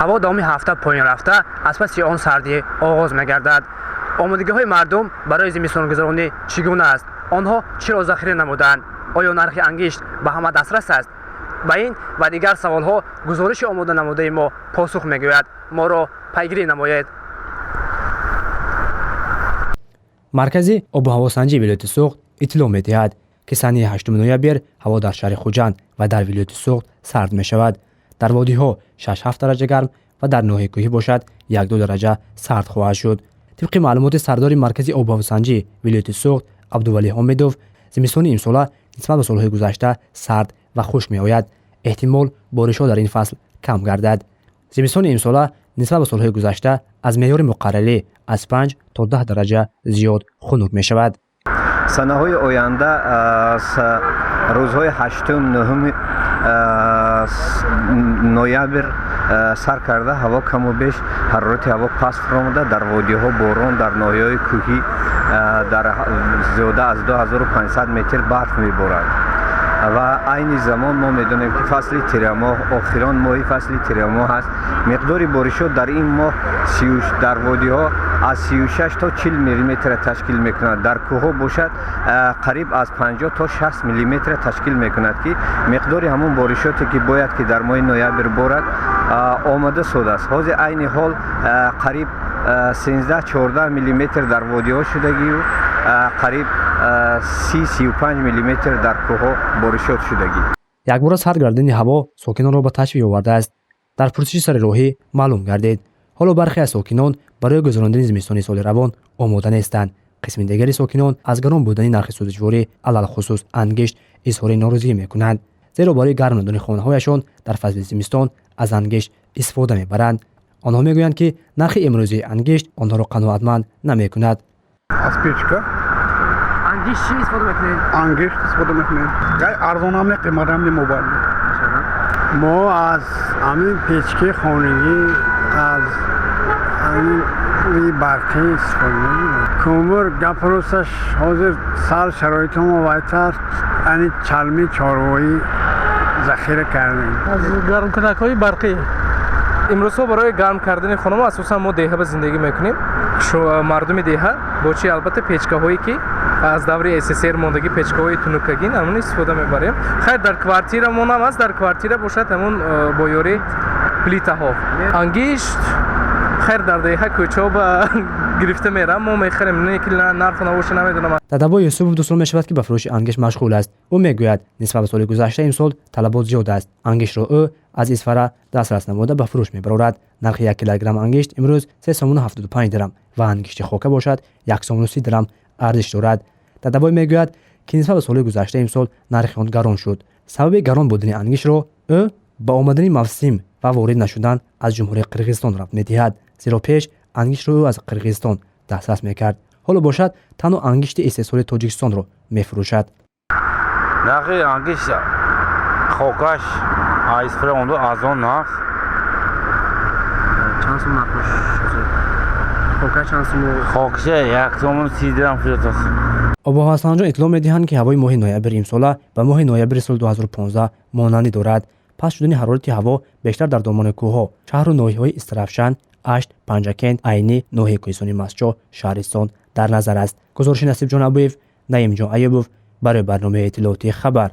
ҳаво давоми ҳафта поин рафта аз паси он сардӣ оғоз мегардад. омодагиҳои мардум барои зимистонгузаронӣ чӣ гуна аст? онҳо чиро захира намуданд? оё нархи ангишт ба ҳама дастрас аст? ба ин ва дигар саволҳо гузориши омода намудаи мо посух мегӯяд. моро пайгирӣ намоед. маркази обуҳавосанҷии вилояти суғд иттилоъ медиҳад ки санаи 8 ноябр ҳаво дар шаҳри хуҷанд ва дар вилояти суғд сард мешавад. дар водиҳо 6-7 дараҷа гарм ва дар ноҳияи кӯҳӣ бошад 1-2 дараҷа сард хоҳад шуд. тибқи маълумоти сардори маркази обуҳавосанҷии вилояти суғд абдувалӣ ҳомидов, зимистони имсола нисбат ба солҳои гузашта сард ва хушк меояд. эҳтимол боришҳо дар ин фасл кам гардад. зимистони имсола нисбат ба солҳои гузашта аз меъёри муқаррарӣ аз 5 то 10 дараҷа зиёд хунук мешавад. санаҳои оянда рӯзҳои 8-9 ноябр сар карда ҳаво каму беш ҳарорати ҳаво паст фуромада, дар водиҳо борон, дар ноҳияҳои кӯҳӣ дар зиёда аз 2500 метр барф меборад. ва айни замон мо медонем ки фасли тирамоҳ охирон моҳи фасли тирамоҳ аст. миқдори боришот дар ин моҳ дар водиҳо аз 36 то 40 миллиметр ташкил мекунад. дар кӯҳҳо бошад қариб аз 50 то 60 миллиметр ташкил мекунад ки миқдори ҳамон боришоте ки бояд ки дар моҳи ноябр борад омода шудааст. ҳозир айни ҳол қариб 13-14 миллиметр дар водиҳо шудагию қариб 30-35 миллиметр дар кӯҳҳо боришот шудагӣ. якбора сард гардидани ҳаво сокинонро ба ташвиқ овардааст. дар пурсиши сари роҳӣ маълум гардид ҳоло бархе аз сокинон барои гузарондани зимистони соли равон омода нестанд. қисми дигари сокинон аз гарон будани нархи сӯзишворӣ алалхусус ангишт изҳори норӯзигӣ мекунанд, зеро барои гарм намудани хонаҳояшон дар фасли зимистон аз ангишт истифода мебаранд. онҳо мегӯянд ки нархи имрӯзии ангишт онҳоро қаноатманд намекунад. аз печка ангишт чӣ истифода мекунед? ангишт истифода мекунем. арзонам не, қиматам не мобайл. мо аз ҳамин печки хонагӣ аз ҳамин барқӣ истифода мекунем. кӯмир гапросташ ҳозир сар шароитҳомо вайтар ани чалми чорвоӣ захира кардем. аз гармкунакҳои барқӣ имрӯзҳо барои гарм кардани хонамо асосан мо деҳа ба зиндагӣ мекунем. мардуми деҳа бо чи албатта печкаҳое ки аз даври СССР мондагӣ печкаҳои тунукагин ҳамон истифода мебарем. хайр дар квартирамон ҳам аст, дар квартира бошад ҳамон бо ёри плитаҳо. ангишт хайр дар деҳа кӯчаҳо ба гирифта мерам, мо мехарем, не ки нарху навоши намедонам. дадаба Юсупов 2 сол мешавад ки ба фурӯши ангишт машғул аст. ӯ мегӯяд нисбат ба соли гузашта имсол талабот зиёд аст. ангиштро ӯ аз Исфара дастрас намуда ба фурӯш мебарорад. нархи 1 килограмм ангишт имрӯз 3,75 дирам ва ангишти хока бошад 1,30 дирам арзиш дорад. дадабой мегӯяд ки нисбат ба соли гузашта имсол нархи он гарон шуд. сабаби гарон будани ангиштро ӯ ба омадани мавсим ва ворид нашудан аз ҷумҳурии Қирғизистон рабт медиҳад, зеро пеш ангиштро ӯ аз Қирғизистон дастрас мекард. ҳоло бошад танҳо ангишти истеҳсоли Тоҷикистонро мефурӯшад. нархи ангишт хокаш айсфра ондо аз он нарх чанд сум нархош? хока чанд сум? хокаша 1,30 дирам шудааст. обуҳавосанҷон иттилоъ медиҳанд ки ҳавои моҳи ноябри имсола ба моҳи ноябри соли 2015 монандӣ дорад. паст шудани ҳарорати ҳаво бештар дар домони кӯҳҳо, шаҳру ноҳияҳои Истарафшан, Ашт, Панҷакент, Айнӣ, ноҳияи кӯҳистони Масчо, Шаҳристон дар назар аст. гузориши Насиб Ҷонабиев, Наимҷон Айюбов барои барномаи иттилоъотии Хабар.